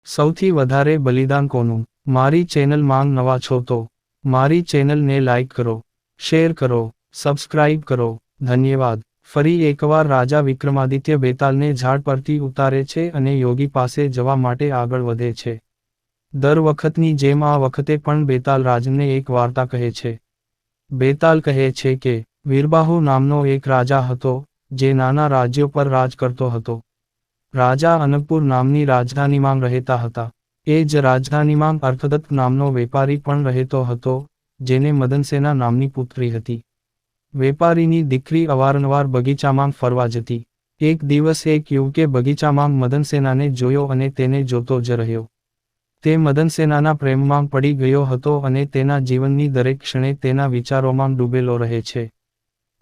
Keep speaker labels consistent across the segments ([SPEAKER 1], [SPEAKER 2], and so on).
[SPEAKER 1] સૌથી વધારે બલિદાન કોનું? મારી ચેનલ માં નવા છો તો મારી ચેનલને લાઈક કરો, શેર કરો, સબસ્ક્રાઇબ કરો. ધન્યવાદ. ફરી એકવાર રાજા વિક્રમાદિત્ય બેતાલને ઝાડ પરથી ઉતારે છે અને યોગી પાસે જવા માટે આગળ વધે છે. દર વખતની જેમ આ વખતે પણ બેતાલ રાજને એક વાર્તા કહે છે. બેતાલ કહે છે કે વીરબાહુ નામનો એક રાજા હતો, જે નાના રાજ્યો પર રાજ કરતો હતો. રાજા અનકપુર નામની રાજધાનીમાં રહેતા હતા. એ જ રાજધાનીમાં અર્થદત્ત નામનો વેપારી પણ રહેતો હતો, જેને મદનસેના નામની પુત્રી હતી. વેપારીની દીકરી અવારનવાર બગીચામાં ફરવા જતી. એક દિવસ એક યુવકે બગીચામાં મદનસેનાને જોયો અને તેને જોતો જ રહ્યો. તે મદનસેનાના પ્રેમમાં પડી ગયો હતો અને તેના જીવનની દરેક ક્ષણે તેના વિચારોમાં ડૂબેલો રહે છે.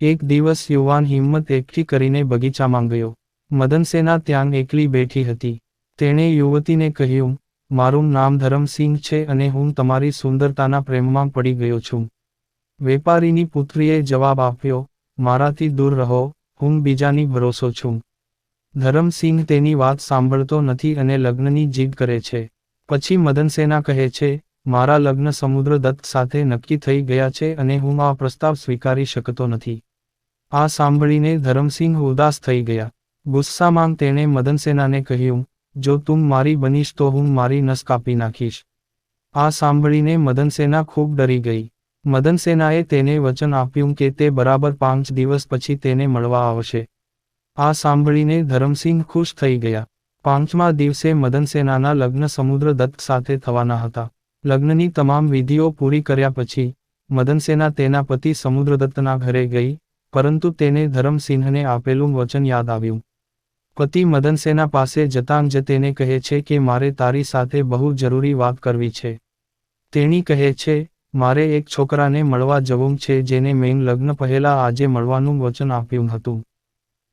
[SPEAKER 1] એક દિવસ યુવાન હિંમત એકઠી કરીને બગીચામાં ગયો. મદનસેના ત્યાં એકલી બેઠી હતી. તેણે યુવતીને કહ્યું, મારું નામ ધરમસિંહ છે અને હું તમારી સુંદરતાના પ્રેમમાં પડી ગયો છું. વેપારીની પુત્રીએ જવાબ આપ્યો, મારાથી દૂર રહો, હું બીજાની ભરોસો છું. ધરમસિંહ તેની વાત સાંભળતો નથી અને લગ્નની જીદ કરે છે. પછી મદનસેના કહે છે, મારા લગ્ન સમુદ્રદત્ત સાથે નક્કી થઈ ગયા છે અને હું આ પ્રસ્તાવ સ્વીકારી શકતો નથી. આ સાંભળીને ધરમસિંહ ઉદાસ થઈ ગયા. ગુસ્સામાં તેણે મદનસેનાને કહ્યું, જો તું મારી બનીશ તો હું મારી નસ કાપી નાખીશ. આ સાંભળીને મદનસેના ખૂબ ડરી ગઈ. મદનસેનાએ તેને વચન આપ્યું કે તે બરાબર 5 દિવસ પછી તેને મળવા આવશે. આ સાંભળીને ધરમસિંહ ખુશ થઈ ગયા. 5મા દિવસે મદનસેનાના લગ્ન સમુદ્રદત્ત સાથે થવાના હતા. લગ્નની તમામ વિધિઓ પૂરી કર્યા પછી મદનસેના તેના પતિ સમુદ્રદત્તના ઘરે ગઈ, પરંતુ તેને ધરમસિંહને આપેલું વચન યાદ આવ્યું. પતિ મદનસેના પાસે જતાં જ તેને કહે છે કે મારે તારી સાથે બહુ જરૂરી વાત કરવી છે. તેણી કહે છે, મારે એક છોકરાને મળવા જવું છે જેને મેં લગ્ન પહેલા આજે મળવાનું વચન આપ્યું હતું.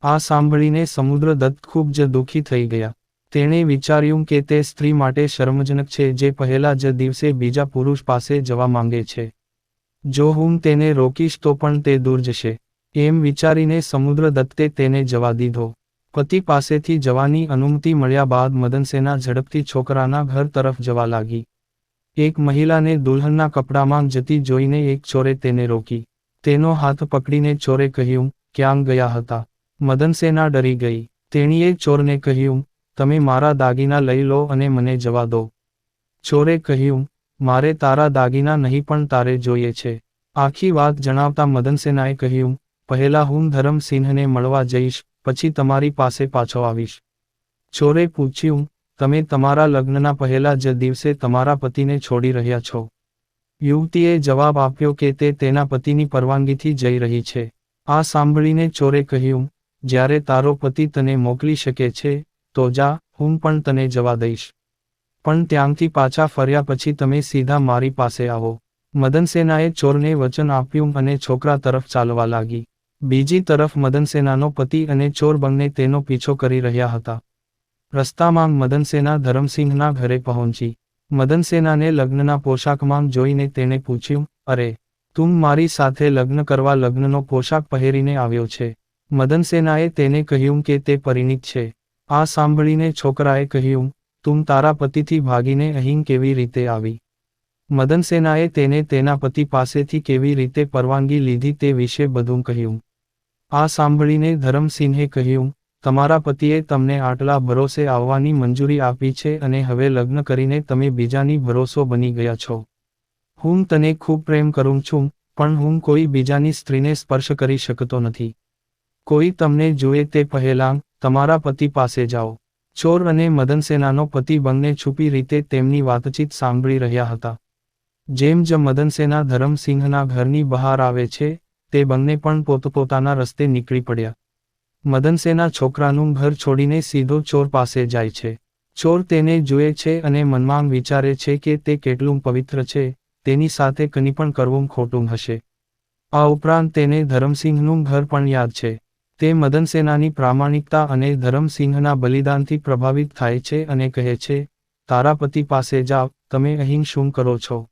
[SPEAKER 1] આ સાંભળીને સમુદ્રદત્ત ખૂબ જ દુઃખી થઈ ગયા. તેણે વિચાર્યું કે તે સ્ત્રી માટે શરમજનક છે જે પહેલા જ દિવસે બીજા પુરુષ પાસે જવા માંગે છે. જો હું તેને રોકીશ તો પણ તે દૂર જશે. એમ વિચારીને સમુદ્રદત્તે તેને જવા દીધો. પતિ પાસેથી જવાની અનુમતિ મળ્યા બાદ મદનસેના ઝડપથી છોકરાના ઘર તરફ જવા લાગી. એક મહિલાને દુલ્હનના કપડામાં જતી જોઈને એક ચોરે તેને રોકી. તેનો હાથ પકડીને ચોરે કહ્યું, ક્યાં ગયા હતા? મદનસેના ડરી ગઈ. તેણીએ ચોરને કહ્યું, તમે મારા દાગીના લઈ લો અને મને જવા દો. ચોરે કહ્યું, મારે તારા દાગીના નહીં પણ તારે જોઈએ છે. આખી વાત જણાવતા મદનસેનાએ કહ્યું, પહેલા હું ધરમસિંહને મળવા જઈશ, પછી તમારી પાસે પાછો આવીશ. ચોરે પૂછ્યું, તમે તમારા લગ્નના પહેલા જ દિવસે તમારા પતિને છોડી રહ્યા છો? યુવતીએ જવાબ આપ્યો કે તે તેના પતિની પરવાનગીથી જઈ રહી છે. આ સાંભળીને ચોરે કહ્યું, જ્યારે તારો પતિ તને મોકલી શકે છે, તો જા, હું પણ તને જવા દઈશ. પણ ત્યાંથી પાછા ફર્યા પછી તમે સીધા મારી પાસે આવો. મદનસેનાએ ચોરને વચન આપ્યું અને છોકરા તરફ ચાલવા લાગી. બીજી તરફ મદનસેનાનો પતિ અને ચોર બંને તેનો પીછો કરી રહ્યા હતા. રસ્તામાં મદનસેના ધરમસિંહના ઘરે પહોંચી. મદનસેનાને લગ્નના પોશાકમાં જોઈને તેણે પૂછ્યું, અરે, તું મારી સાથે લગ્ન કરવા લગ્નનો પોશાક પહેરીને આવ્યો છે? મદનસેનાએ તેને કહ્યું કે તે પરિણીત છે. આ સાંભળીને છોકરાએ કહ્યું, તું તારા પતિથી ભાગીને અહીં કેવી રીતે આવી? મદનસેનાએ તેને તેના પતિ પાસેથી કેવી રીતે પરવાનગી લીધી તે વિશે બધું કહ્યું. આ સાંભળીને ધરમસિંહે કહ્યું, તમારા પતિએ તમને આટલા ભરોસે આવવાની મંજૂરી આપી છે અને હવે લગ્ન કરીને તમે બીજાની ભરોસો બની ગયા છો. હું તને ખૂબ પ્રેમ કરું છું, પણ હું કોઈ બીજાની સ્ત્રીને સ્પર્શ કરી શકતો નથી. કોઈ તમને જુએ તે પહેલાં તમારા પતિ પાસે જાઓ. ચોર અને મદનસેનાનો પતિ બંને છુપી રીતે તેમની વાતચીત સાંભળી રહ્યા હતા. જેમ જ મદનસેના ધરમસિંહના ઘરની બહાર આવે છે, તે બંને પણ પોતપોતાના રસ્તે નીકળી પડ્યા. મદનસેના છોકરાનું ઘર છોડીને સીધો ચોર પાસે જાય છે. ચોર તેને જુએ છે અને મનમાં વિચારે છે કે તે કેટલું પવિત્ર છે, તેની સાથે કંઈ પણ કરવું ખોટું હશે. આ ઉપરાંત તેને ધરમસિંહનું ઘર પણ યાદ છે. તે મદનસેનાની પ્રામાણિકતા અને ધરમસિંહના બલિદાનથી પ્રભાવિત થાય છે અને કહે છે, તારા પતિ પાસે જાવ, તમે અહીં શું કરો છો?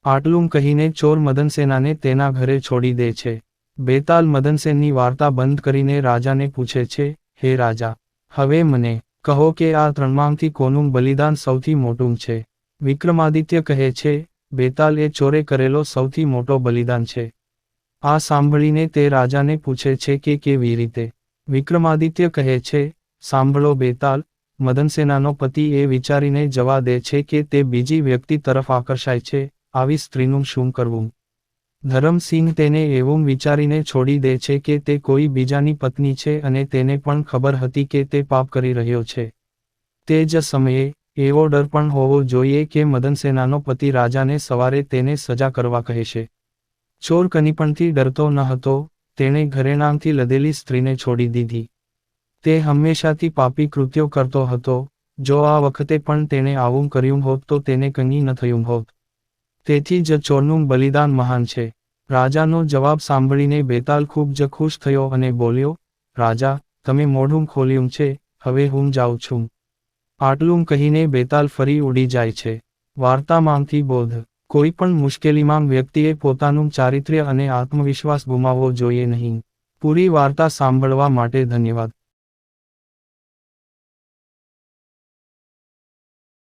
[SPEAKER 1] આટલું કહીને ચોર મદનસેનાને તેના ઘરે છોડી દે છે. બેતાલ મદનસેનની વાર્તા બંધ કરીને રાજાને પૂછે છે, હે રાજા, હવે મને કહો કે આ ત્રણમાંથી કોનું બલિદાન સૌથી મોટું છે. વિક્રમાદિત્ય કહે છે, બેતાલ એ ચોરે કરેલો સૌથી મોટો બલિદાન છે. આ સાંભળીને તે રાજાને પૂછે છે કે કેવી રીતે. વિક્રમાદિત્ય કહે છે, સાંભળો બેતાલ, મદનસેનાનો પતિ એ વિચારીને જવા દે છે કે તે બીજી વ્યક્તિ તરફ આકર્ષાય છે, આવી સ્ત્રીનું શું કરવું. ધરમસિંહ તેને એવું વિચારીને છોડી દે છે કે તે કોઈ બીજાની પત્ની છે અને તેને પણ ખબર હતી કે તે પાપ કરી રહ્યો છે. તે જ સમયે, એવો ડર પણ હોવો જોઈએ કે મદનસેનાનો પતિ રાજાને સવારે તેને સજા કરવા કહેશે. ચોર કનીપણથી ડરતો ન હતો, તેણે ઘરેણાંથી લદેલી સ્ત્રીને છોડી દીધી. તે હંમેશાથી પાપી કૃત્યો કરતો હતો, જો આ વખતે પણ તેણે આવું કર્યું હોત તો તેને કંઈ ન થયું હોત. તેથી જ ચોરનું બલિદાન મહાન છે. રાજાનો જવાબ સાંભળીને બેતાલ ખૂબ જ ખુશ થયો અને બોલ્યો, રાજા, તમે મોઢું ખોલ્યું છે, હવે હું જાઉં છું. આટલું કહીને બેતાલ ફરી ઉડી જાય છે. વાર્તામાંથી બોધ. કોઈ પણ મુશ્કેલીમાં વ્યક્તિએ પોતાનું ચારિત્ર્ય અને આત્મવિશ્વાસ ગુમાવવો જોઈએ નહીં. પૂરી વાર્તા સાંભળવા માટે ધન્યવાદ.